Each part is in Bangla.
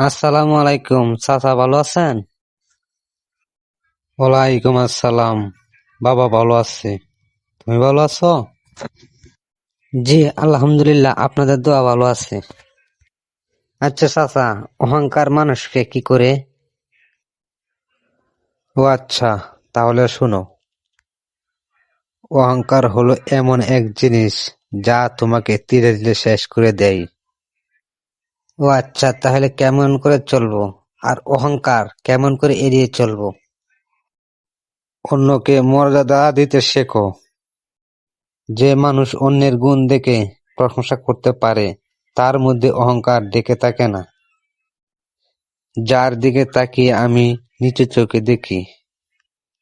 আসসালামু আলাইকুম, চাচা ভালো আছেন? ওয়ালাইকুম আসসালাম। বাবা ভালো আছে। তুমি ভালো আছো? জি, আলহামদুলিল্লাহ, আপনাদের দোয়া ভালো আছে। আচ্ছা চাচা, অহংকার মানুষকে কি করে? ও আচ্ছা, তাহলে শোনো। অহংকার হলো এমন এক জিনিস যা তোমাকে তীরে তীরে শেষ করে দেয়। ও আচ্ছা, তাহলে কেমন করে চলবো? আর অহংকার কেমন করে এড়িয়ে চলবো? অন্যকে মর্যাদা দিতে শেখো। যে মানুষ অন্যের গুণ দেখে প্রশংসা করতে পারে তার মধ্যে অহংকার ডেকে থাকে না। যার দিকে তাকিয়ে আমি নিচু চোখে দেখি,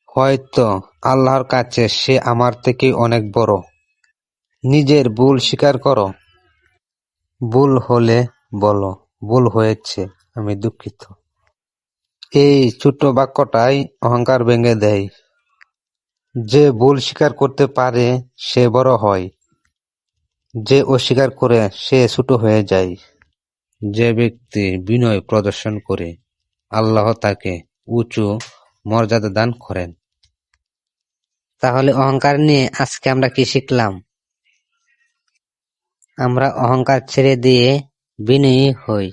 হয়তো আল্লাহর কাছে সে আমার থেকে অনেক বড়। নিজের ভুল স্বীকার করো। ভুল হলে বলো, ভুল হয়েছে, আমি দুঃখিত। এই ছোট্ট বাক্যটাই অহংকার ভেঙে দেয়। যে ভুল স্বীকার করতে পারে সে বড় হয়, যে অস্বীকার করে সে ছোট হয়ে যায়। যে ব্যক্তি বিনয় প্রদর্শন করে আল্লাহ তাকে উঁচু মর্যাদা দান করেন। তাহলে অহংকার নিয়ে আজকে আমরা কি শিখলাম? আমরা অহংকার ছেড়ে দিয়ে বিনয়ী হই।